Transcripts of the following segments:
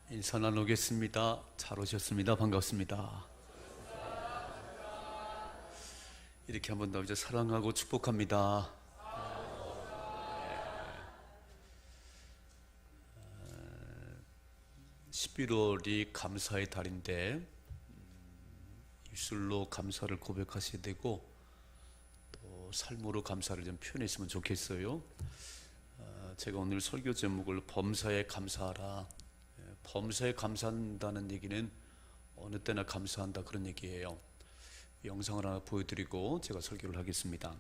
인사 나누겠습니다. 잘 오셨습니다. 반갑습니다. 이렇게 한 번 더 이제 사랑하고 축복합니다. 11월이 감사의 달인데 입술로 감사를 고백하셔야 되고 또 삶으로 감사를 좀 표현했으면 좋겠어요. 제가 오늘 설교 제목을 범사에 감사하라. 범사에 감사한다는 얘기는 어느 때나 감사한다 그런 얘기예요. 영상을 하나 보여드리고 제가 설교를 하겠습니다.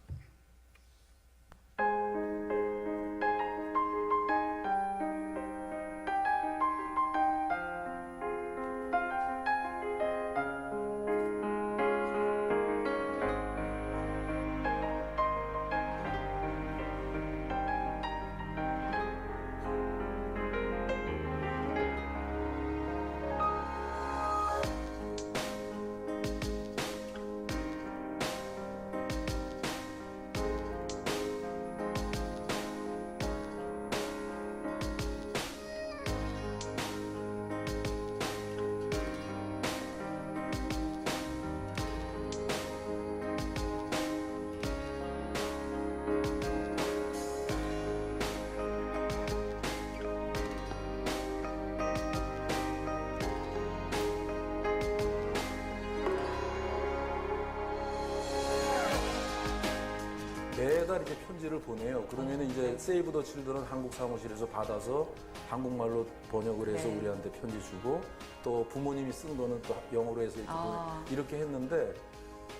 매달 이렇게 편지를 보내요. 그러면 이제 세이브 더 칠드런 한국 사무실에서 받아서 한국말로 번역을 해서 우리한테 편지 주고 또 부모님이 쓴 거는 또 영어로 해서 이렇게 보내 이렇게 했는데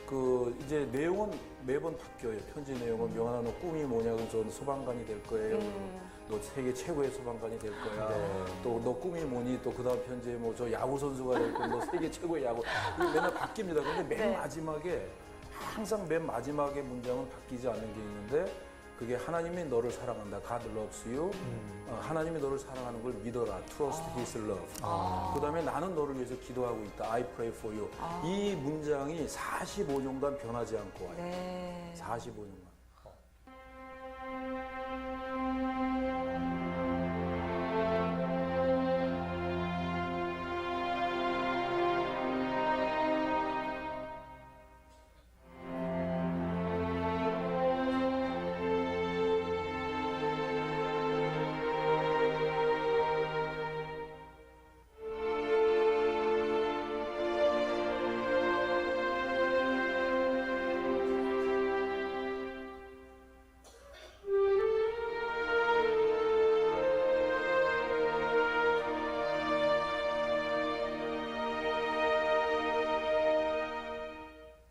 그 이제 내용은 매번 바뀌어요. 편지 내용은 명환아 너 꿈이 뭐냐고 전 소방관이 될 거예요. 너 세계 최고의 소방관이 될 거야. 또 너 꿈이 뭐니? 또 그다음 편지에 뭐 저 야구 선수가 될 거야. 너 세계 최고의 야구. 이게 맨날 바뀝니다. 근데 맨 마지막에 항상 맨 마지막에 문장은 바뀌지 않는 게 있는데 그게 하나님이 너를 사랑한다. God loves you. 하나님이 너를 사랑하는 걸 믿어라. Trust His love. 그 다음에 나는 너를 위해서 기도하고 있다. I pray for you. 이 문장이 45년간 변하지 않고 와요. 네. 45년간.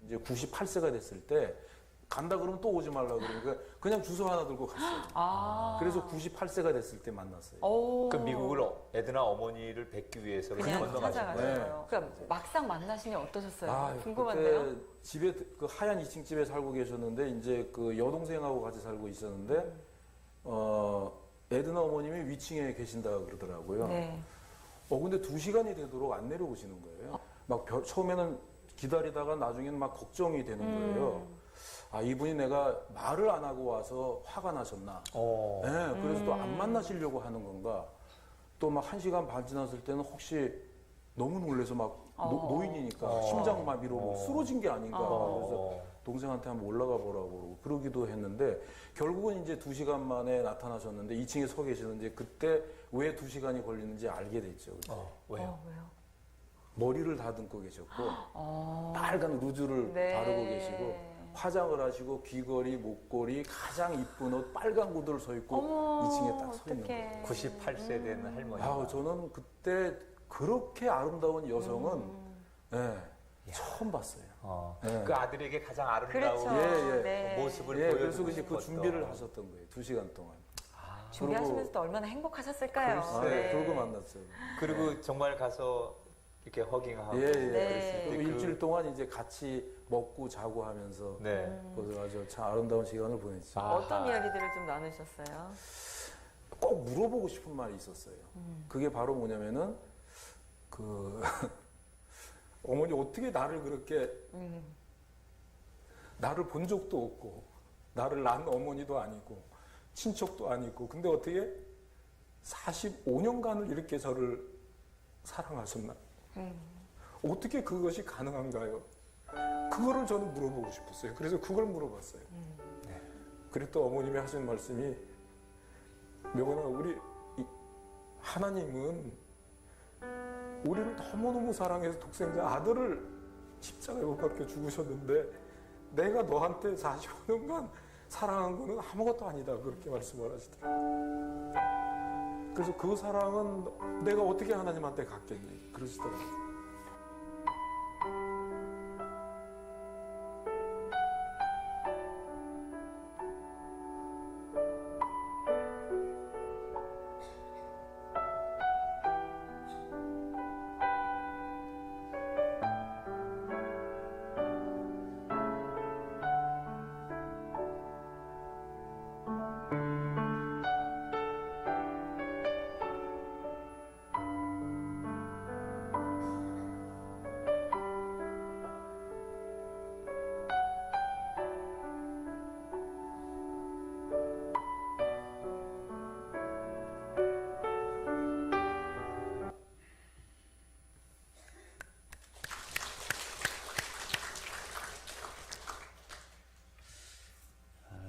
이제 98세가 됐을 때 간다 그러면 또 오지 말라 그러니까 그냥 주소 하나 들고 갔어요. 그래서 98세가 됐을 때 만났어요. 그 미국을 에드나 어머니를 뵙기 위해서 그냥 건너가신 거예요. 찾아가셨어요. 그러니까 막상 만나시면 어떠셨어요? 궁금한데요. 그때 집에 그 하얀 2층 집에 살고 계셨는데 이제 그 여동생하고 같이 살고 있었는데 에드나 어머님이 위층에 계신다 그러더라고요. 네. 근데 2시간이 되도록 안 내려오시는 거예요. 막 처음에는 기다리다가 나중에는 막 걱정이 되는 거예요. 아, 이분이 내가 말을 안 하고 와서 화가 나셨나. 네, 그래서 또 안 만나시려고 하는 건가. 또 막 1시간 반 지났을 때는 혹시 너무 놀래서 막 노인이니까 심장마비로 뭐 쓰러진 게 아닌가. 그래서 동생한테 한번 올라가 보라고 그러기도 했는데 결국은 이제 2시간 만에 나타나셨는데 2층에 서 계시는데 그때 왜 2시간이 걸리는지 알게 됐죠. 왜요? 왜요? 머리를 다듬고 계셨고 빨간 루즈를 네. 바르고 계시고 화장을 하시고 귀걸이, 목걸이, 가장 이쁜 옷 빨간 구두를 서 있고 2층에 딱 서 있는 거예요. 98세 된 할머니. 저는 그때 그렇게 아름다운 여성은 처음 봤어요. 네. 그 아들에게 가장 아름다운 그렇죠. 예. 모습을 그래서 보여주고 이제 그 싶었던. 준비를 하셨던 거예요. 2시간 동안. 준비하시면서 또 얼마나 행복하셨을까요? 글쎄. 그러고 만났어요. 그리고 정말 가서 이렇게 허깅하고. 네. 네. 그리고 일주일 동안 이제 같이 먹고 자고 하면서 네. 그래서 아주 참 아름다운 시간을 보냈죠. 어떤 이야기들을 좀 나누셨어요? 꼭 물어보고 싶은 말이 있었어요. 그게 바로 뭐냐면은 그 어머니 어떻게 나를 그렇게 나를 본 적도 없고 나를 낳은 어머니도 아니고 친척도 아니고 근데 어떻게 45년간을 이렇게 저를 사랑하셨나요? 어떻게 그것이 가능한가요? 그거를 저는 물어보고 싶었어요. 그래서 그걸 물어봤어요. 네. 그리고 또 어머님이 하신 말씀이 명언아, 우리 하나님은 우리를 너무너무 사랑해서 독생자 아들을 십자가에 못 박혀 죽으셨는데 내가 너한테 45년간 사랑한 거는 아무것도 아니다, 그렇게 말씀을 하시더라고요. 그래서 그 사랑은 내가 어떻게 하나님한테 갖겠니 그러시더라고요.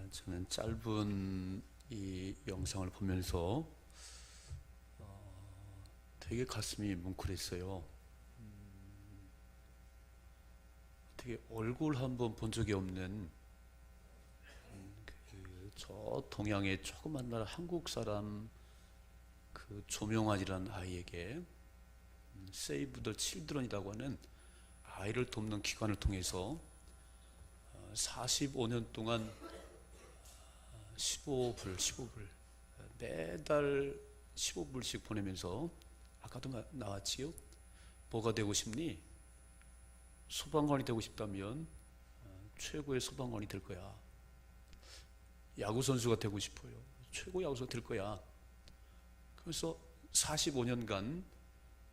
저는 짧은 이 영상을 보면서 되게 가슴이 뭉클했어요. 되게 얼굴 한번 본 적이 없는 저 동양의 조그만 나라 한국 사람 그 조명환이라는 아이에게 세이브 더 칠드런이라고 하는 아이를 돕는 기관을 통해서 45년 동안 15불 매달 15불씩 보내면서 아까도 나왔지요. 뭐가 되고 싶니? 소방관이 되고 싶다면 최고의 소방관이 될 거야. 야구선수가 되고 싶어요. 최고 야구선수가 될 거야. 그래서 45년간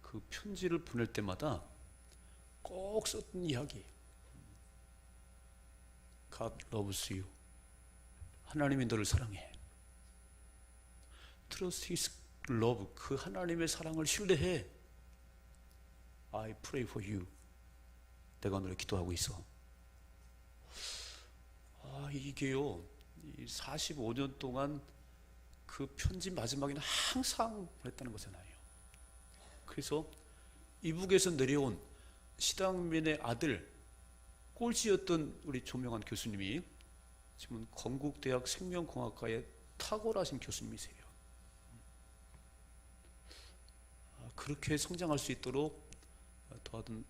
그 편지를 보낼 때마다 꼭 썼던 이야기. God loves you. 하나님이 너를 사랑해. Trust His love. 그 하나님의 사랑을 신뢰해. I pray for you. 내가 너를 기도하고 있어. 이게요. 이 45년 동안 그 편지 마지막에는 항상 그랬다는 거잖아요. 그래서 이북에서 내려온 시당면의 아들, 꼴찌였던 우리 조명환 교수님이 지금은 건국대학 생명공학과의 탁월하신 교수님이세요. 그렇게 성장할 수 있도록 도와준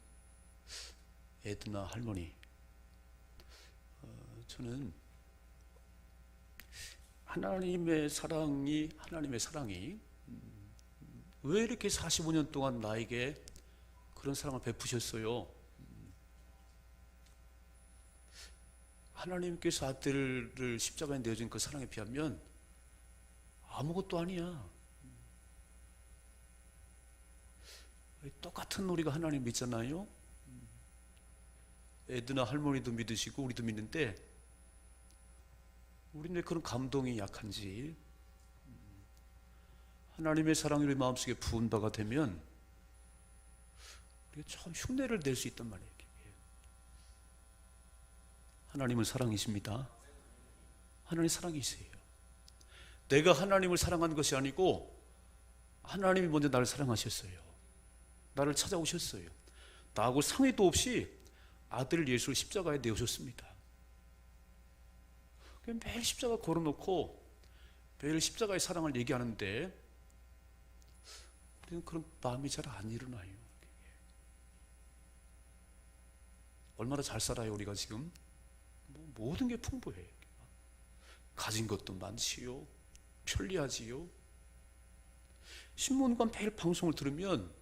에드나 할머니, 저는 하나님의 사랑이 왜 이렇게 45년 동안 나에게 그런 사랑을 베푸셨어요? 하나님께서 아들을 십자가에 내어준 그 사랑에 비하면 아무것도 아니야. 똑같은 우리가 하나님 믿잖아요. 에드나 할머니도 믿으시고 우리도 믿는데 우리는 왜 그런 감동이 약한지. 하나님의 사랑이 우리 마음속에 부은 바가 되면 우리가 참 흉내를 낼 수 있단 말이에요. 하나님은 사랑이십니다. 하나님 사랑이세요. 내가 하나님을 사랑하는 것이 아니고 하나님이 먼저 나를 사랑하셨어요. 나를 찾아오셨어요. 나하고 상의도 없이 아들 예수를 십자가에 내오셨습니다. 매일 십자가 걸어놓고 매일 십자가의 사랑을 얘기하는데 우리는 그런 마음이 잘 안 일어나요. 얼마나 잘 살아요 우리가 지금. 모든 게 풍부해. 가진 것도 많지요. 편리하지요. 신문과 매일 방송을 들으면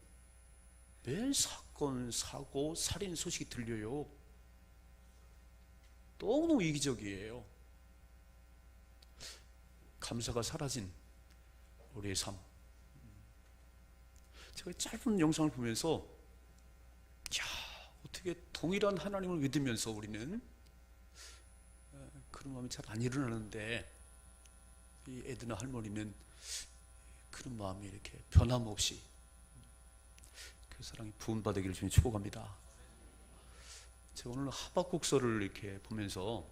매일 사건, 사고, 살인 소식이 들려요. 너무너무 이기적이에요. 감사가 사라진 우리의 삶. 제가 짧은 영상을 보면서 어떻게 동일한 하나님을 믿으면서 우리는 그런 마음이 잘 안 일어나는데 이 에드나 할머니는 그런 마음이 이렇게 변함없이 그 사랑이 부은받기를 주님 축복합니다. 제가 오늘 하박국서를 이렇게 보면서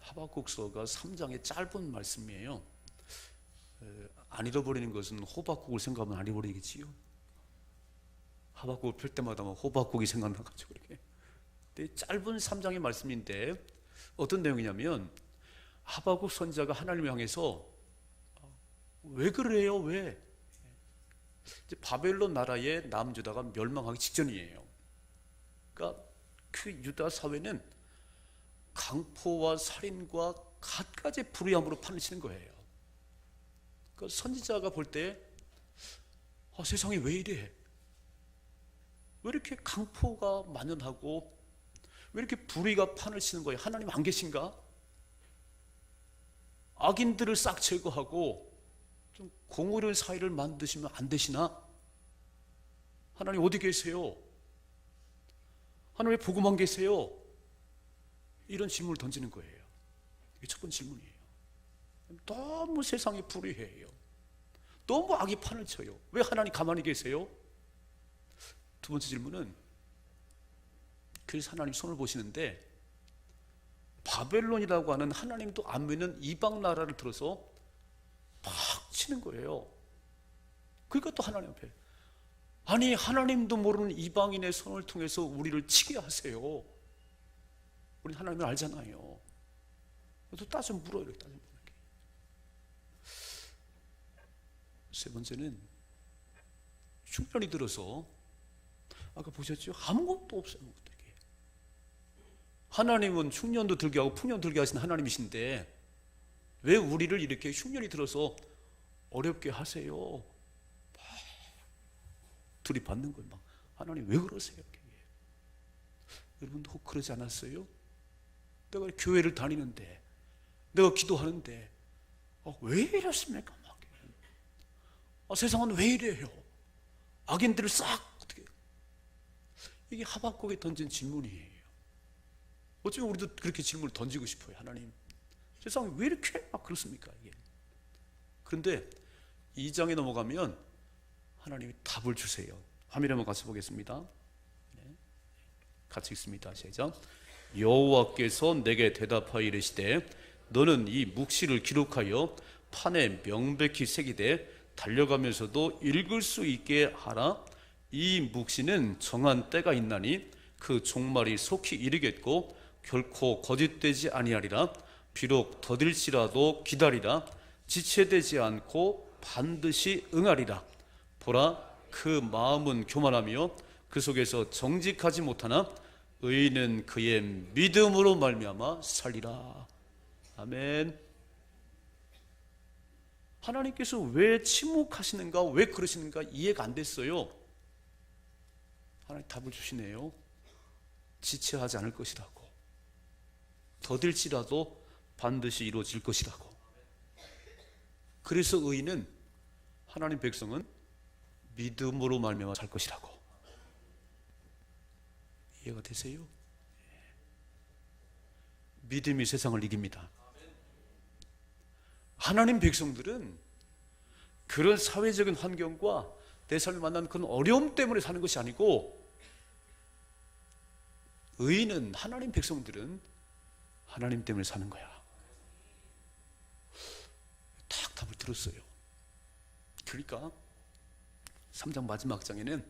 하박국서가 3장의 짧은 말씀이에요. 안 잃어버리는 것은 호박국을 생각하면 안 잃어버리겠지요. 하박국을 펼 때마다 호박국이 생각나가지고 이렇게. 근데 짧은 3장의 말씀인데 어떤 내용이냐면 하박국 선지자가 하나님을 향해서 왜 그래요? 왜? 이제 바벨론 나라의 남유다가 멸망하기 직전이에요. 그러니까 그 유다 사회는 강포와 살인과 갖가지 불의함으로 판을 거예요. 그러니까 선지자가 볼 때 세상이 왜 이래? 왜 이렇게 강포가 만연하고 왜 이렇게 불의가 판을 치는 거예요? 하나님 안 계신가? 악인들을 싹 제거하고 좀 공의로운 사회를 만드시면 안 되시나? 하나님 어디 계세요? 하나님 왜 보고만 계세요? 이런 질문을 던지는 거예요. 이게 첫 번째 질문이에요. 너무 세상이 불의해요. 너무 악이 판을 쳐요. 왜 하나님 가만히 계세요? 두 번째 질문은 그래서 하나님 손을 보시는데 바벨론이라고 하는 하나님도 안 믿는 이방 나라를 들어서 막 치는 거예요. 그러니까 또 하나님 앞에 아니 하나님도 모르는 이방인의 손을 통해서 우리를 치게 하세요. 우리 하나님을 알잖아요. 또 따져 물어요. 이렇게 따져 물어요. 세 번째는 흉년이 들어서 아까 보셨죠? 아무것도 없어요. 아무것도. 하나님은 흉년도 들게 하고 풍년 들게 하신 하나님이신데 왜 우리를 이렇게 흉년이 들어서 어렵게 하세요? 막 들이받는 거예요. 막 하나님 왜 그러세요? 여러분도 혹 그러지 않았어요? 내가 교회를 다니는데 내가 기도하는데 왜 이랬습니까? 막 세상은 왜 이래요? 악인들을 싹 어떻게 이게 하박국에 던진 질문이에요. 어쩌면 우리도 그렇게 질문을 던지고 싶어요. 하나님 세상이 왜 이렇게 막 그렇습니까? 이게. 그런데 2장에 넘어가면 하나님이 답을 주세요. 화면에 한번 같이 보겠습니다. 네. 같이 읽습니다. 시작. 여호와께서 내게 대답하여 이르시되 너는 이 묵시를 기록하여 판에 명백히 새기되 달려가면서도 읽을 수 있게 하라. 이 묵시는 정한 때가 있나니 그 종말이 속히 이르겠고 결코 거짓되지 아니하리라. 비록 더딜지라도 기다리라. 지체되지 않고 반드시 응하리라. 보라 그 마음은 교만하며 그 속에서 정직하지 못하나 의인은 그의 믿음으로 말미암아 살리라. 아멘. 하나님께서 왜 침묵하시는가, 왜 그러시는가 이해가 안 됐어요. 하나님 답을 주시네요. 지체하지 않을 것이라고. 더딜지라도 반드시 이루어질 것이라고. 그래서 의인은 하나님 백성은 믿음으로 말미암아 살 것이라고. 이해가 되세요? 믿음이 세상을 이깁니다. 하나님 백성들은 그런 사회적인 환경과 내 삶을 만나는 그런 어려움 때문에 사는 것이 아니고 의인은 하나님 백성들은 하나님 때문에 사는 거야. 딱 답을 들었어요. 그러니까 3장 마지막 장에는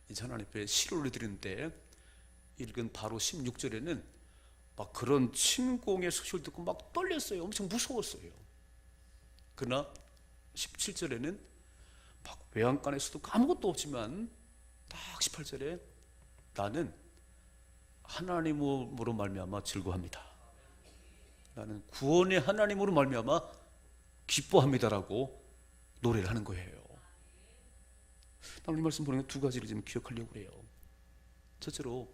이제 하나님 앞에 시로를 드리는데 읽은 바로 16절에는 막 그런 침공의 소식을 듣고 막 떨렸어요. 엄청 무서웠어요. 그러나 17절에는 막 외양간에서도 아무것도 없지만 딱 18절에 나는 하나님으로 말미암아 즐거워합니다. 나는 구원의 하나님으로 말미암아 기뻐합니다라고 노래를 하는 거예요. 나는 이 말씀 보는 두 가지를 좀 기억하려고 해요. 첫째로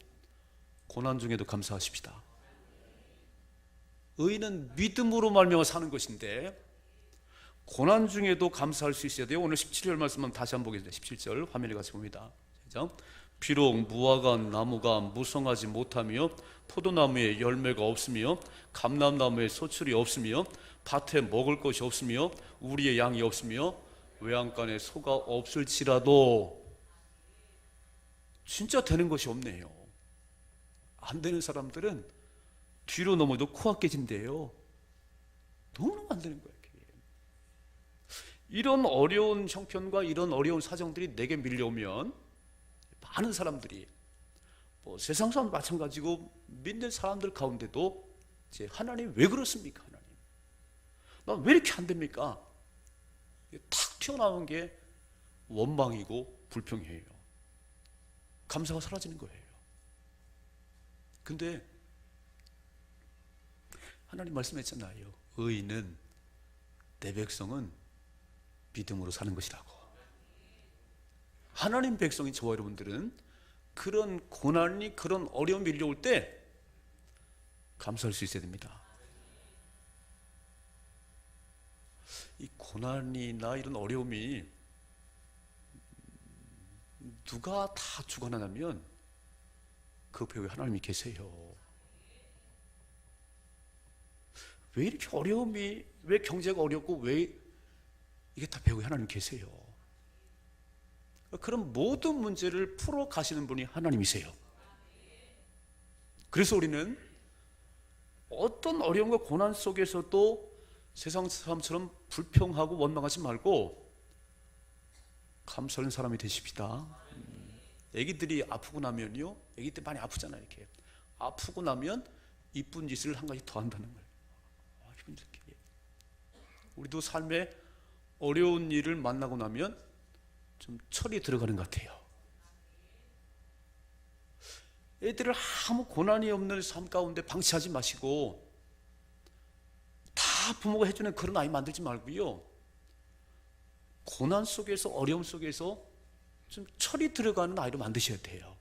고난 중에도 감사하십시다. 의인은 믿음으로 말미암아 사는 것인데 고난 중에도 감사할 수 있어야 돼요. 오늘 17절 말씀만 다시 한번 보겠습니다. 17절 화면에 같이 봅니다. 시작. 비록 무화과 나무가 무성하지 못하며 포도나무에 열매가 없으며 감람나무에 소출이 없으며 밭에 먹을 것이 없으며 우리의 양이 없으며 외양간에 소가 없을지라도 진짜 되는 것이 없네요. 안 되는 사람들은 뒤로 넘어도 코가 깨진대요. 너무너무 안 되는 거예요. 이런 어려운 형편과 이런 어려운 사정들이 내게 밀려오면 많은 사람들이 세상 사람 마찬가지고 믿는 사람들 가운데도 이제 하나님 왜 그렇습니까? 하나님, 난 왜 이렇게 안 됩니까? 탁 튀어나오는 게 원망이고 불평이에요. 감사가 사라지는 거예요. 근데 하나님 말씀했잖아요. 의인은, 내 백성은 믿음으로 사는 것이라고. 하나님 백성인 저와 여러분들은 그런 고난이, 그런 어려움이 밀려올 때 감사할 수 있어야 됩니다. 이 고난이나 이런 어려움이 누가 다 주관하냐면 그 배후에 하나님이 계세요. 왜 이렇게 어려움이, 왜 경제가 어렵고 왜 이게 다 배후에 하나님 계세요. 그런 모든 문제를 풀어 가시는 분이 하나님이세요. 그래서 우리는 어떤 어려움과 고난 속에서도 세상 사람처럼 불평하고 원망하지 말고 감사하는 사람이 되십시다. 애기들이 아프고 나면요, 애기들 많이 아프잖아요. 이렇게 아프고 나면 이쁜 짓을 한 가지 더 한다는 거예요. 우리도 삶에 어려운 일을 만나고 나면 좀 철이 들어가는 것 같아요. 애들을 아무 고난이 없는 삶 가운데 방치하지 마시고 다 부모가 해주는 그런 아이 만들지 말고요, 고난 속에서, 어려움 속에서 좀 철이 들어가는 아이로 만드셔야 돼요.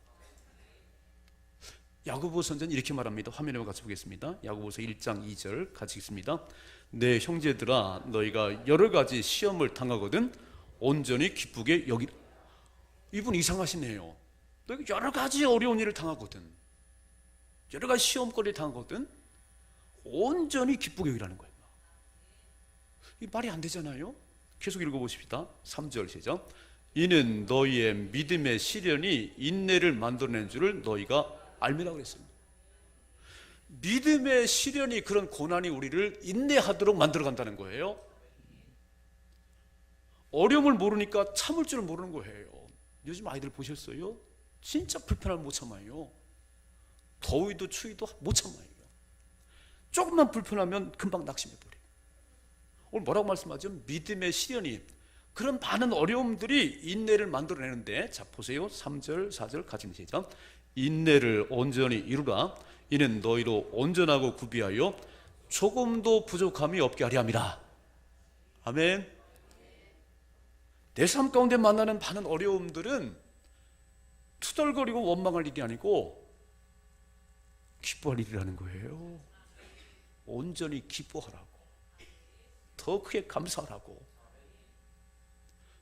야고보 선지자는 이렇게 말합니다. 화면에 같이 보겠습니다. 야고보서 1장 2절 같이 읽습니다. 내 형제들아, 너희가 여러 가지 시험을 당하거든 온전히 기쁘게 여기라. 이분 이상하시네요. 너희가 여러 가지 어려운 일을 당하거든, 여러 가지 시험거리를 당하거든 온전히 기쁘게 여기라는 거예요. 이 말이 안 되잖아요. 계속 읽어보십시다. 3절 시작. 이는 너희의 믿음의 시련이 인내를 만들어낸 줄을 너희가 알미라 그랬습니다. 믿음의 시련이, 그런 고난이 우리를 인내하도록 만들어간다는 거예요. 어려움을 모르니까 참을 줄 모르는 거예요. 요즘 아이들 보셨어요? 진짜 불편함을 못 참아요. 더위도 추위도 못 참아요. 조금만 불편하면 금방 낙심해버려요. 오늘 뭐라고 말씀하죠? 믿음의 시련이, 그런 많은 어려움들이 인내를 만들어내는데, 자 보세요. 3절 4절 같이 시작. 인내를 온전히 이루라. 이는 너희로 온전하고 구비하여 조금도 부족함이 없게 하려 함이라. 아멘. 내 삶 가운데 만나는 많은 어려움들은 투덜거리고 원망할 일이 아니고 기뻐할 일이라는 거예요. 온전히 기뻐하라고, 더 크게 감사하라고.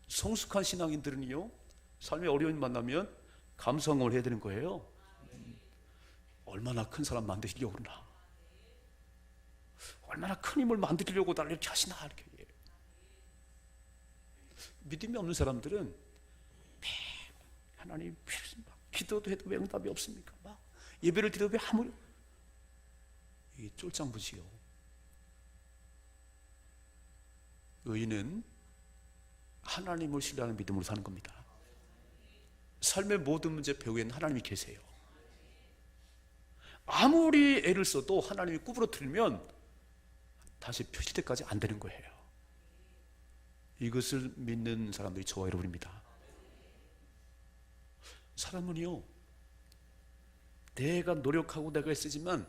성숙한 신앙인들은요, 삶의 어려움이 만나면 감사응을 해야 되는 거예요. 얼마나 큰 사람 만드시려고 그러나, 얼마나 큰 힘을 만들려고 날 이렇게 하시나, 이렇게. 믿음이 없는 사람들은 하나님, 기도도 해도 왜 응답이 없습니까? 막 예배를 드려도 왜 아무, 이게 쫄짱부지요. 의인은 하나님을 신뢰하는 믿음으로 사는 겁니다. 삶의 모든 문제 배후에는 하나님이 계세요. 아무리 애를 써도 하나님이 구부러뜨리면 다시 펴질 때까지 안 되는 거예요. 이것을 믿는 사람들이 저와 여러분입니다. 사람은요, 내가 노력하고 내가 애쓰지만,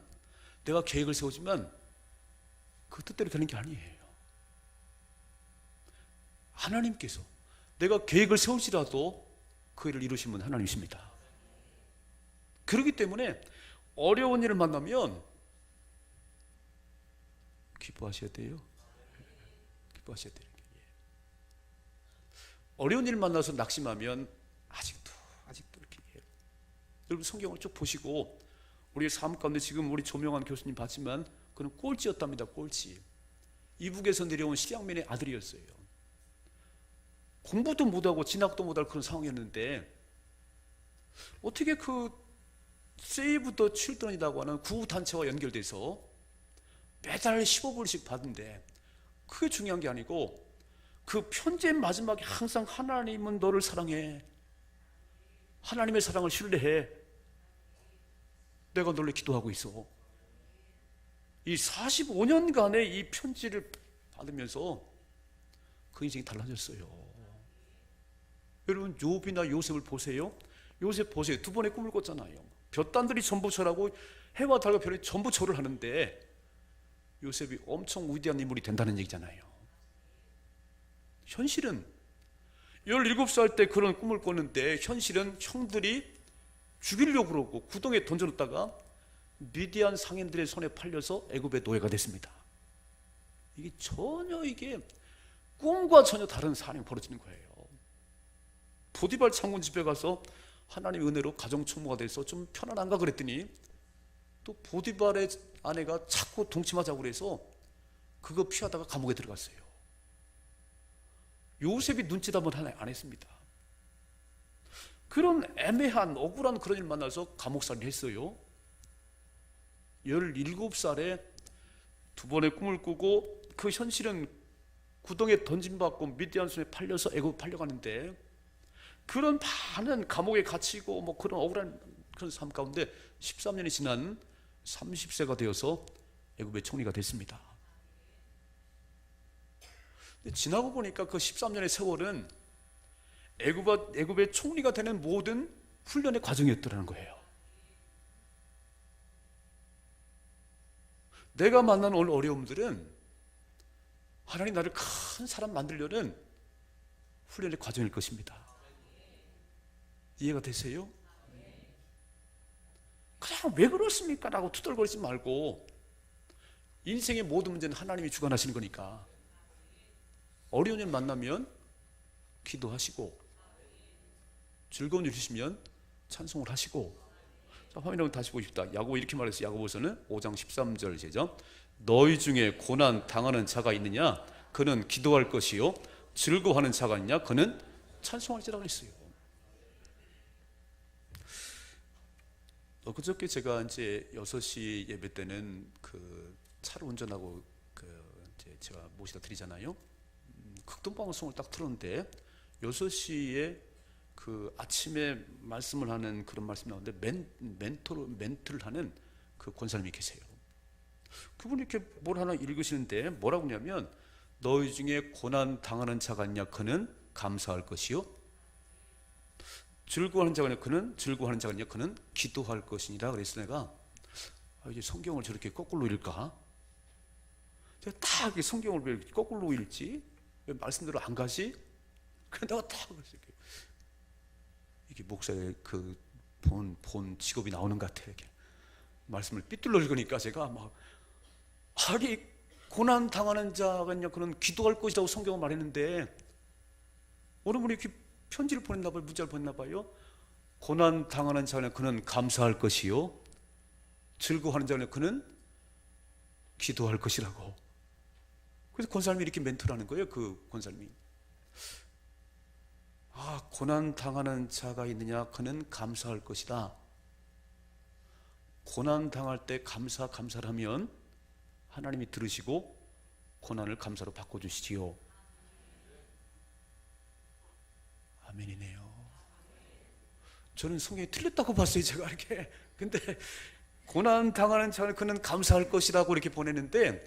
내가 계획을 세우지만 그 뜻대로 되는 게 아니에요. 하나님께서 내가 계획을 세울지라도 그 일을 이루시면 하나님이십니다. 그렇기 때문에 어려운 일을 만나면 기뻐하셔야 돼요. 기뻐하셔야 돼요. 어려운 일을 만나서 낙심하면 아직도 이렇게 해요. 여러분 성경을 쭉 보시고, 우리 삶 가운데 지금 우리 조명한 교수님 봤지만 그는 꼴찌였답니다. 꼴찌. 이북에서 내려온 실향민의 아들이었어요. 공부도 못하고 진학도 못할 그런 상황이었는데 어떻게 그 세이브 더 칠드런이라고 하는 구호단체와 연결돼서 매달 15불씩 받는데, 그게 중요한 게 아니고 그 편지의 마지막에 항상 하나님은 너를 사랑해, 하나님의 사랑을 신뢰해, 내가 너를 기도하고 있어. 이 45년간의 이 편지를 받으면서 그 인생이 달라졌어요. 여러분, 욥이나 요셉을 보세요. 요셉 보세요. 두 번의 꿈을 꿨잖아요. 볕단들이 전부 절하고 해와 달과 별이 전부 절을 하는데 요셉이 엄청 위대한 인물이 된다는 얘기잖아요. 현실은 17살 때 그런 꿈을 꿨는데, 현실은 형들이 죽이려고 그러고 구덩이에 던져놓다가 미디안 상인들의 손에 팔려서 애굽의 노예가 됐습니다. 이게 전혀, 이게 꿈과 전혀 다른 사안이 벌어지는 거예요. 보디발 장군 집에 가서 하나님의 은혜로 가정총무가 돼서 좀 편안한가 그랬더니 또 보디발의 아내가 자꾸 동침하자고 그래서 그거 피하다가 감옥에 들어갔어요. 요셉이 눈짓 한번 안 했습니다. 그런 애매한 억울한 그런 일 만나서 감옥살이를 했어요. 17살에 두 번의 꿈을 꾸고 그 현실은 구덩이에 던짐받고 미디안 손에 팔려서 애굽 팔려가는데, 그런 많은 감옥에 갇히고 뭐 그런 억울한 그런 삶 가운데 13년이 지난 30세가 되어서 애굽의 총리가 됐습니다. 근데 지나고 보니까 그 13년의 세월은 애굽의 총리가 되는 모든 훈련의 과정이었더라는 거예요. 내가 만난 오늘 어려움들은 하나님 나를 큰 사람 만들려는 훈련의 과정일 것입니다. 이해가 되세요? 그냥 왜 그렇습니까? 라고 투덜거리지 말고, 인생의 모든 문제는 하나님이 주관하시는 거니까 어려운 일 만나면 기도하시고, 즐거운 일 주시면 찬송을 하시고. 자, 화면 한번 다시 보고 싶다. 야고보 이렇게 말했어요. 야고보서는 5장 13절 제죠. 너희 중에 고난 당하는 자가 있느냐? 그는 기도할 것이요, 즐거워하는 자가 있느냐? 그는 찬송할지라 그랬어요. 그저께 제가 이제 6시 예배 때는 그 차를 운전하고 이제 제가 모시다 드리잖아요. 극동방송을 딱 틀었는데 6시에 그 아침에 말씀을 하는 그런 말씀이 나오는데 멘트를 하는 그 권사님이 계세요. 그분이 이렇게 뭘 하나 읽으시는데 뭐라고 하냐면, 너희 중에 고난 당하는 자가 있냐? 그는 감사할 것이요, 즐거워하는 자가 있냐? 그는 즐거워하는 자가 있냐? 그는 기도할 것이니라. 그래서 내가 이제 성경을 저렇게 거꾸로 읽을까? 제가 딱 이렇게 성경을 왜 거꾸로 읽지? 왜 말씀대로 안 가지? 그래 내가 딱 이게 목사의 그 본 직업이 나오는 것 같아요. 이렇게 말씀을 삐뚤러 읽으니까 제가 막, 아니 고난 당하는 자가 있냐? 그는 기도할 것이라고 성경을 말했는데, 어느 분이 이렇게 편지를 보냈나 봐요. 문자를 보냈나 봐요. 고난 당하는 자는 그는 감사할 것이요, 즐거워하는 자는 그는 기도할 것이라고. 그래서 권사님이 이렇게 멘트를 하는 거예요. 그 권사님이, 고난 당하는 자가 있느냐? 그는 감사할 것이다. 고난 당할 때 감사를 하면 하나님이 들으시고 고난을 감사로 바꿔주시지요. 아멘이네요. 저는 성경이 틀렸다고 봤어요, 제가 이렇게. 근데 고난 당하는 자는 그는 감사할 것이라고 이렇게 보내는데,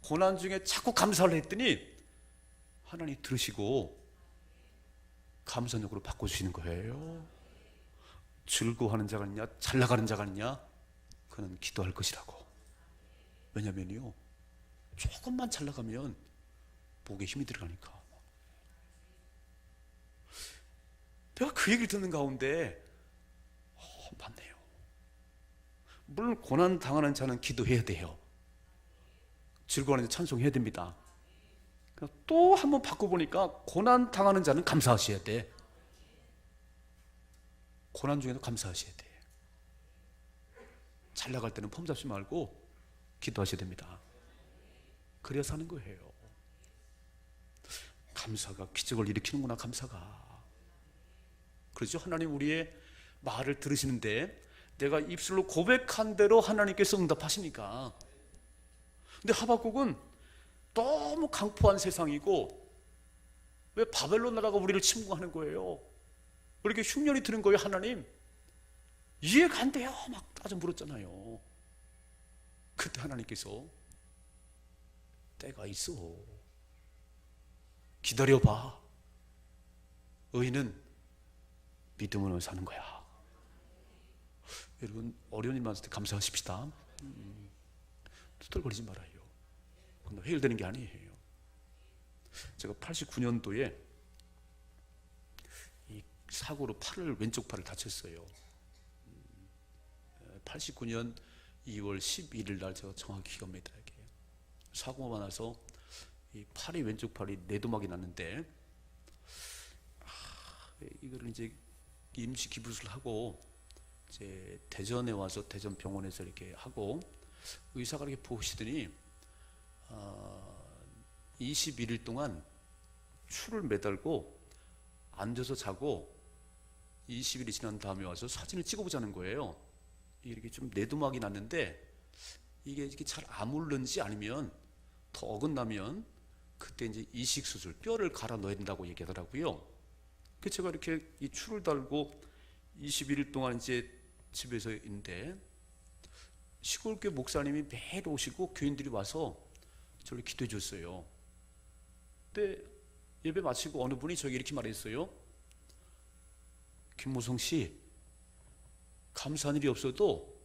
고난 중에 자꾸 감사를 했더니 하나님이 들으시고 감사력으로 바꿔주시는 거예요. 즐거워하는 자가 있냐? 잘 나가는 자가 있냐? 그는 기도할 것이라고. 왜냐면요, 조금만 잘 나가면 목에 힘이 들어가니까. 내가 그 얘기를 듣는 가운데 맞네요. 물론 고난 당하는 자는 기도해야 돼요. 즐거워하는 자 찬송해야 됩니다. 또 한번 바꿔보니까 고난 당하는 자는 감사하셔야 돼. 고난 중에도 감사하셔야 돼. 잘 나갈 때는 폼 잡지 말고 기도하셔야 됩니다. 그래야 사는 거예요. 감사가 기적을 일으키는구나. 감사가. 그렇죠? 하나님 우리의 말을 들으시는데 내가 입술로 고백한 대로 하나님께서 응답하시니까. 근데 하박국은 너무 강포한 세상이고 왜 바벨론 나라가 우리를 침공하는 거예요? 왜 이렇게 흉년이 드는 거예요? 하나님 이해가 안 돼요. 막 따져 물었잖아요. 그때 하나님께서 때가 있어, 기다려봐, 의인은 믿음으로 사는 거야. 여러분 어려운 일 많을 때 감사하십시다. 투덜거리지 말아요. 근데 해결되는 게 아니에요. 제가 89년도에 이 사고로 왼쪽 팔을 다쳤어요. 89년 2월 11일 날 제가 정확히 기억합니다. 이게 사고가 나서 이 왼쪽 팔이 내도막이 났는데, 이거를 이제 임시 기부를 하고 이제 대전에 와서 대전 병원에서 이렇게 하고 의사가 이렇게 보시더니 21일 동안 추를 매달고 앉아서 자고 20일이 지난 다음에 와서 사진을 찍어보자는 거예요. 이렇게 좀 내두막이 났는데 이게 이렇게 잘 아물는지 아니면 더 어긋나면 그때 이제 이식 수술, 뼈를 갈아 넣어야 된다고 얘기하더라고요. 그래서 제가 이렇게 이 추를 달고 21일 동안 이제 집에서 있는데 시골교회 목사님이 매일 오시고 교인들이 와서 저를 기도해 줬어요. 근데 예배 마치고 어느 분이 저에게 이렇게 말했어요. 김무성 씨, 감사한 일이 없어도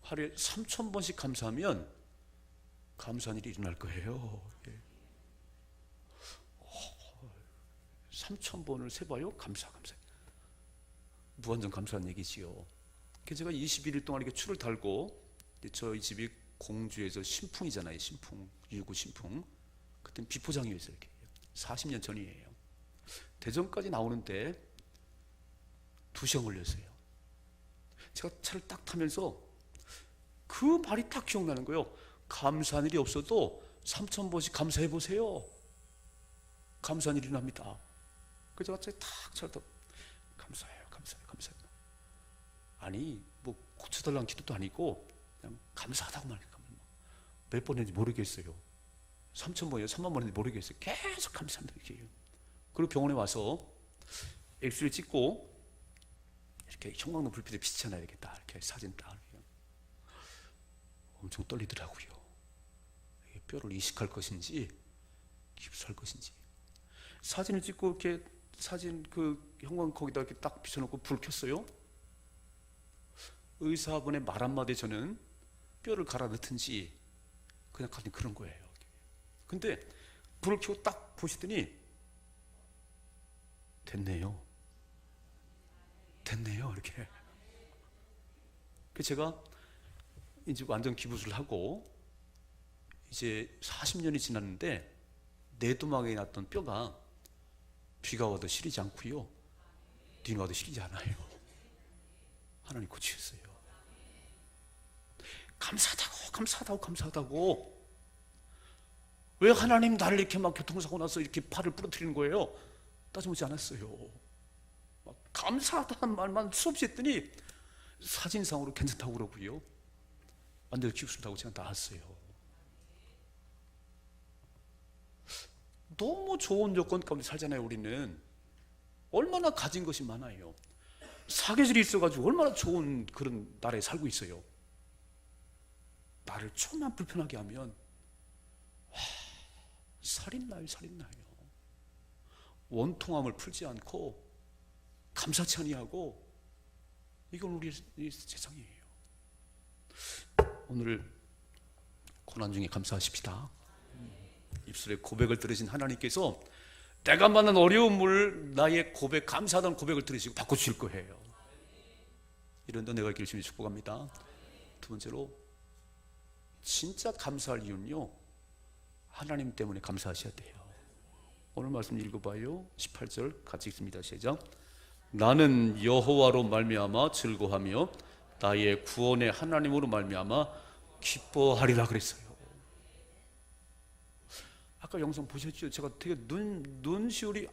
하루에 3,000번씩 감사하면 감사한 일이 일어날 거예요. 3,000번을 세봐요? 감사. 무한정 감사한 얘기지요. 그래서 제가 21일 동안 이렇게 추를 달고, 저희 집이 공주에서 신풍이잖아요. 신풍, 유구 신풍. 그때는 비포장이었어요. 이렇게 40년 전이에요. 대전까지 나오는데 2시간 걸렸어요. 제가 차를 딱 타면서 그 말이 딱 기억나는 거예요. 감사한 일이 없어도 3,000번씩 감사해 보세요. 감사한 일이 납니다. 그래서 제가 딱 차를 타고 감사해요. 아니 뭐 고쳐달라는 기도도 아니고 그냥 감사하다고 말해요. 몇 번인지 모르겠어요. 3,000번이에요? 3만 번인지 모르겠어요. 계속 감사한다 이렇게. 그리고 병원에 와서 엑스레이 찍고 이렇게 형광등 불빛에 비치잖아요. 이렇게 딱 이렇게 사진 딱 엄청 떨리더라고요. 이게 뼈를 이식할 것인지 기부할 것인지. 사진을 찍고 이렇게 사진 그 형광 거기다 이렇게 딱 비춰놓고 불 켰어요. 의사분의 말 한마디에 저는 뼈를 갈아 넣든지 그냥 그런 거예요. 근데 불을 켜고 딱 보시더니 됐네요 이렇게. 그래서 제가 이제 완전 기부를 하고 이제 40년이 지났는데 내두막에 났던 뼈가 비가 와도 시리지 않고요, 비가 와도 시리지 않아요. 하나님 고치셨어요. 감사하다고. 왜 하나님 나를 이렇게 막 교통사고 나서 이렇게 팔을 부러뜨리는 거예요? 따져보지 않았어요. 막 감사하다는 말만 수없이 했더니 사진상으로 괜찮다고 그러고요, 완전히 기부스럽다고 제가 나왔어요. 너무 좋은 조건 가운데 살잖아요. 우리는 얼마나 가진 것이 많아요. 사계절이 있어가지고 얼마나 좋은 그런 나라에 살고 있어요. 나를 조금만 불편하게 하면 살인나요. 원통함을 풀지 않고 감사치 아니하고, 이건 우리 세상이에요. 오늘 고난 중에 감사하십시다. 입술에 고백을 들으신 하나님께서 내가 만난 어려움을 나의 고백, 감사하다는 고백을 들으시고 바꿔주실 거예요. 이런 은혜가 있기를 주님 축복합니다. 두 번째로 진짜 감사할 이유는요, 하나님 때문에 감사하셔야 돼요. 오늘 말씀 읽어봐요. 18절 같이 읽습니다. 시작. 나는 여호와로 말미암아 즐거하며 나의 구원의 하나님으로 말미암아 기뻐하리라 그랬어요. 아까 영상 보셨죠? 제가 되게 눈시울이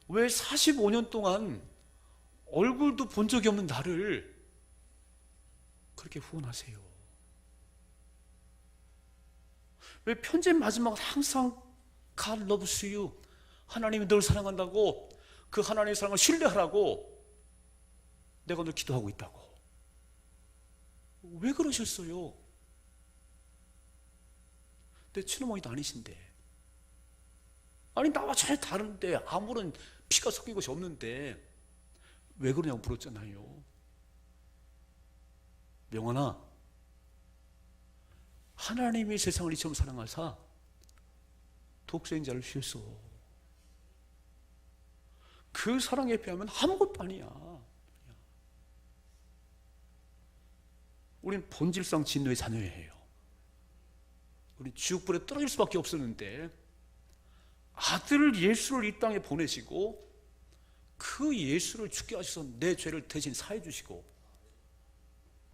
왜 45년 동안 얼굴도 본 적이 없는 나를 그렇게 후원하세요? 왜 편지 마지막은 항상 God loves you, 하나님이 널 사랑한다고, 그 하나님의 사랑을 신뢰하라고 내가 늘 기도하고 있다고. 왜 그러셨어요? 내 친어머니도 아니신데, 아니 나와 전혀 다른데, 아무런 피가 섞인 것이 없는데 왜 그러냐고 물었잖아요. 명환아, 하나님이 세상을 이처럼 사랑하사 독생자를 주셨어. 그 사랑에 비하면 아무것도 아니야. 우린 본질상 진노의 자녀예요. 우린 지옥불에 떨어질 수밖에 없었는데 아들 예수를 이 땅에 보내시고 그 예수를 죽게 하셔서 내 죄를 대신 사해 주시고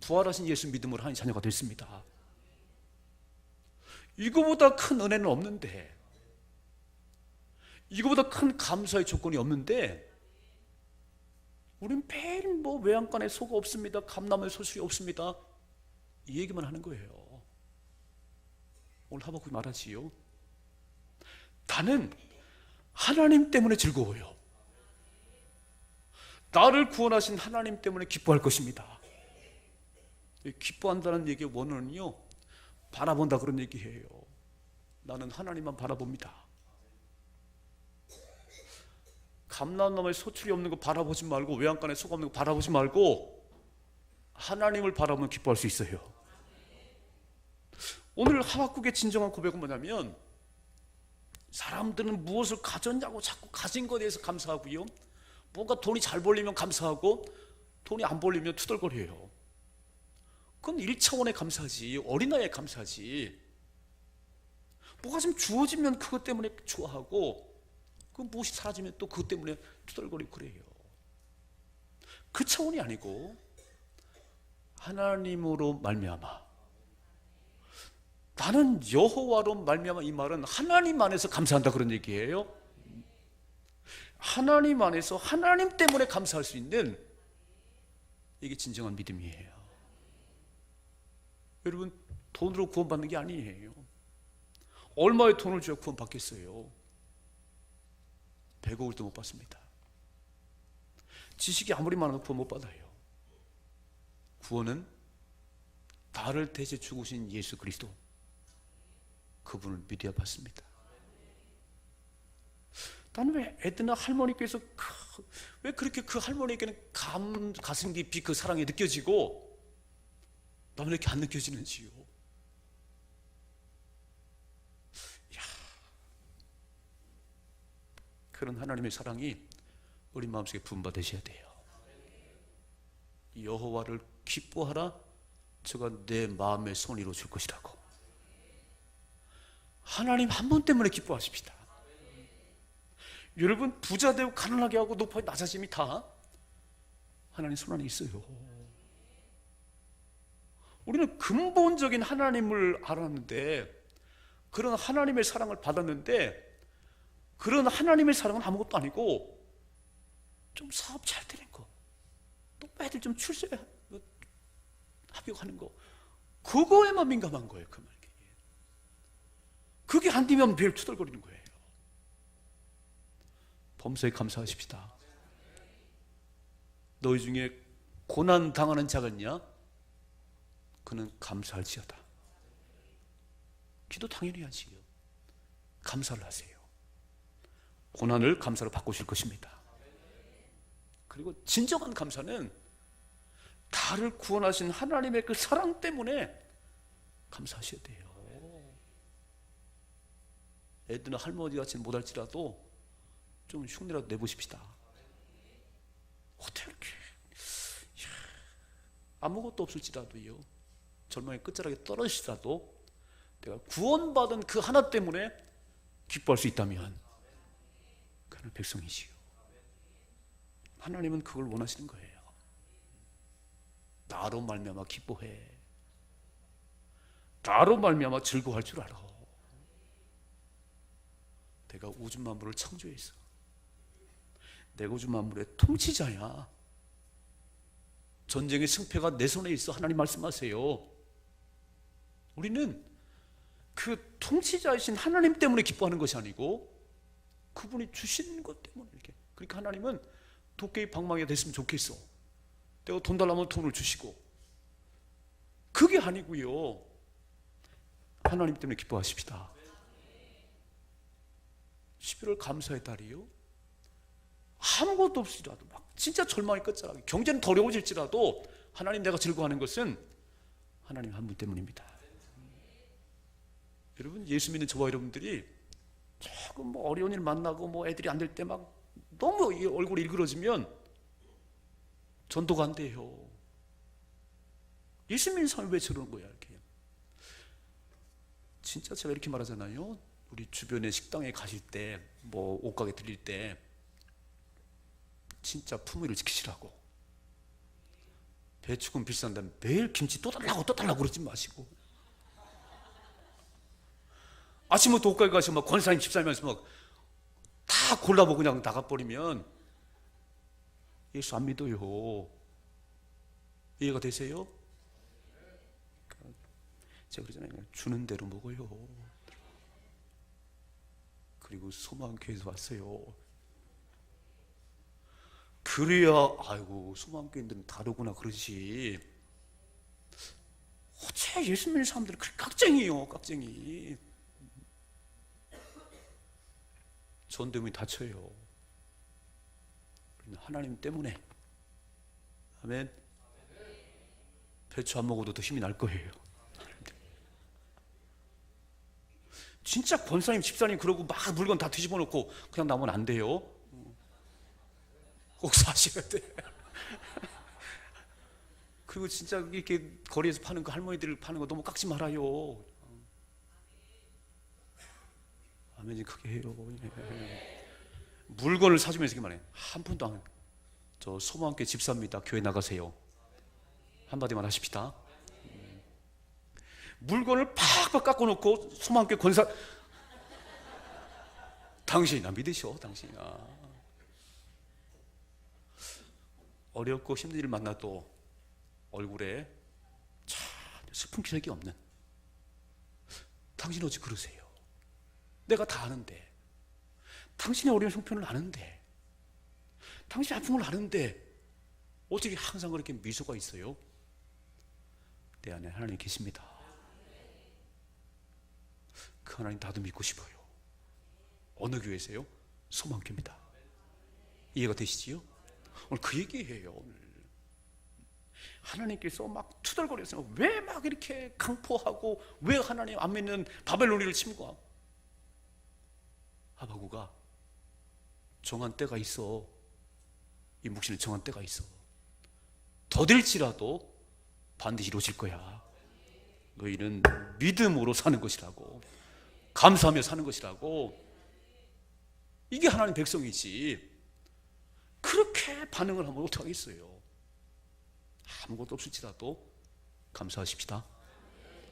부활하신 예수 믿음으로 하나님 자녀가 됐습니다. 이거보다 큰 은혜는 없는데, 이거보다 큰 감사의 조건이 없는데, 우린 매일 뭐 외양간에 소가 없습니다, 감나무에 소술이 없습니다, 이 얘기만 하는 거예요. 오늘 하박국이 말하지요. 나는 하나님 때문에 즐거워요. 나를 구원하신 하나님 때문에 기뻐할 것입니다. 기뻐한다는 얘기의 원어는요, 바라본다 그런 얘기예요. 나는 하나님만 바라봅니다. 감람나무에 소출이 없는 거 바라보지 말고, 외양간에 소가 없는 거 바라보지 말고 하나님을 바라보면 기뻐할 수 있어요. 오늘 하박국의 진정한 고백은 뭐냐면, 사람들은 무엇을 가졌냐고 자꾸 가진 것에 대해서 감사하고요, 뭔가 돈이 잘 벌리면 감사하고 돈이 안 벌리면 투덜거려요. 그건 1차원의 감사지, 어린아이의 감사지. 뭐가 좀 주어지면 그것 때문에 좋아하고, 그 무엇이 사라지면 또 그것 때문에 투덜거리고 그래요. 그 차원이 아니고 하나님으로 말미암아, 나는 여호와로 말미암아, 이 말은 하나님 안에서 감사한다 그런 얘기예요. 하나님 안에서 하나님 때문에 감사할 수 있는, 이게 진정한 믿음이에요. 여러분, 돈으로 구원받는 게 아니에요. 얼마의 돈을 줘야 구원받겠어요? 100억을 도 못 받습니다. 지식이 아무리 많아도 구원 못 받아요. 구원은 나를 대신 죽으신 예수 그리스도, 그분을 믿어야 받습니다. 나는 왜 에드나 할머니께서 왜 그렇게 그 할머니에게는 가슴 깊이 그 사랑이 느껴지고 나는 이렇게 안 느껴지는지요? 이야, 그런 하나님의 사랑이 우리 마음속에 분바되셔야 돼요. 여호와를 기뻐하라, 저가 내 마음의 소원을 이루어줄 것이라고. 하나님 한 분 때문에 기뻐하십시다. 여러분, 부자 되고 가난하게 하고 높아 낮아짐이 다 하나님 손 안에 있어요. 우리는 근본적인 하나님을 알았는데, 그런 하나님의 사랑을 받았는데, 그런 하나님의 사랑은 아무것도 아니고 좀 사업 잘 되는 거, 또 애들 좀 출세 합격하는 거, 그거에만 민감한 거예요. 그 말이. 그게 안 되면 매일 투덜거리는 거예요. 범사에 감사하십시다. 너희 중에 고난 당하는 자가 있냐? 그는 감사할지어다. 기도 당연히 하지요. 감사를 하세요. 고난을 감사로 바꾸실 것입니다. 그리고 진정한 감사는 나를 구원하신 하나님의 그 사랑 때문에 감사하셔야 돼요. 애들은 할머니 같이 못할지라도 좀 흉내라도 내보십시다. 어떻게 이렇게 아무것도 없을지라도요, 절망의 끝자락에 떨어지시더라도 내가 구원받은 그 하나 때문에 기뻐할 수 있다면 그는 백성이지요. 하나님은 그걸 원하시는 거예요. 나로 말미암아 기뻐해, 나로 말미암아 즐거워할 줄 알아. 내가 우주 만물을 창조해서 내가 우주 만물의 통치자야. 전쟁의 승패가 내 손에 있어. 하나님 말씀하세요. 우리는 그 통치자이신 하나님 때문에 기뻐하는 것이 아니고 그분이 주신 것 때문에 이렇게. 그러니까 하나님은 도깨비 방망이가 됐으면 좋겠어. 내가 돈 달라면 돈을 주시고. 그게 아니고요. 하나님 때문에 기뻐하십시다. 11월 감사의 달이요. 아무것도 없을지라도 막 진짜 절망이 끝자락에 경제는 더 어려워질지라도 하나님 내가 즐거워하는 것은 하나님 한 분 때문입니다. 여러분, 예수 믿는 저와 여러분들이 조금 뭐 어려운 일 만나고 뭐 애들이 안 될 때 막 너무 얼굴이 일그러지면 전도가 안 돼요. 예수 믿는 사람이 왜 저러는 거야 이렇게. 진짜 제가 이렇게 말하잖아요. 우리 주변에 식당에 가실 때 뭐 옷가게 들릴 때 진짜 품위를 지키시라고. 배추금 비싼다면 매일 김치 또 달라고 그러지 마시고, 아침부터 옷가게 가시면 막 권사님 집사님하면서 막 다 골라보고 그냥 나가버리면 예수 안 믿어요. 이해가 되세요? 제가 그러잖아요. 주는 대로 먹어요. 그리고 소망교회에서 왔어요. 그래야 아이고 소망교인들은 다르구나 그러지. 어째 예수 믿는 사람들은 그렇게 깍쟁이에요. 깍쟁이. 전도문이 닫혀요. 하나님 때문에. 아멘. 배추 안 먹어도 더 힘이 날 거예요. 진짜 권사님 집사님 그러고 막 물건 다 뒤집어 놓고 그냥 나오면 안 돼요. 꼭 사셔야 돼. 그리고 진짜 이렇게 거리에서 파는 거, 할머니들 파는 거 너무 깎지 말아요. 아멘이 크게 해요. 물건을 사주면서 이렇게 말해. 한 푼도 안. 저 소망교회 집사입니다. 교회 나가세요. 한마디만 하십시다. 물건을 팍팍 깎아놓고 소망교회 권사. 당신이나 믿으셔. 당신이나. 어렵고 힘든 일을 만나도 얼굴에 참 슬픈 기색이 없는. 당신 어찌 그러세요? 내가 다 아는데, 당신의 어려운 형편을 아는데, 당신의 아픔을 아는데 어떻게 항상 그렇게 미소가 있어요? 내 안에 하나님 계십니다. 그 하나님 나도 믿고 싶어요. 어느 교회세요? 소망교입니다. 이해가 되시지요? 오늘 그 얘기예요. 오늘 하나님께서 막 투덜거려서 왜 막 이렇게 강포하고 왜 하나님 안 믿는 바벨론을 침공하고. 하박구가 정한 때가 있어. 이 묵시는 정한 때가 있어. 더딜지라도 반드시 이루어질 거야. 너희는 믿음으로 사는 것이라고, 감사하며 사는 것이라고. 이게 하나님 백성이지. 그렇게 반응을 하면 어떡하겠어요? 아무것도 없을지라도 감사하십시다.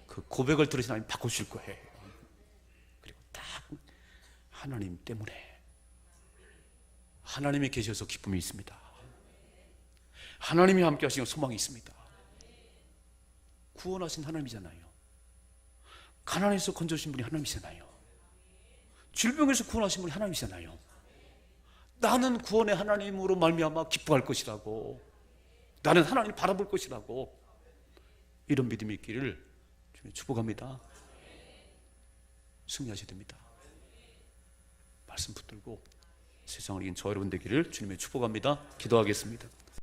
그 고백을 들으신 하나님 바꿔주실 거예요. 그리고 딱 하나님 때문에, 하나님이 계셔서 기쁨이 있습니다. 하나님이 함께 하시면 소망이 있습니다. 구원하신 하나님이잖아요. 가난에서 건져주신 분이 하나님이잖아요. 질병에서 구원하신 분이 하나님이잖아요. 나는 구원의 하나님으로 말미암아 기뻐할 것이라고, 나는 하나님을 바라볼 것이라고, 이런 믿음이 있기를 주님 축복합니다. 승리하셔야 됩니다. 말씀 붙들고 세상을 이긴 저 여러분 되기를 주님의 축복합니다. 기도하겠습니다.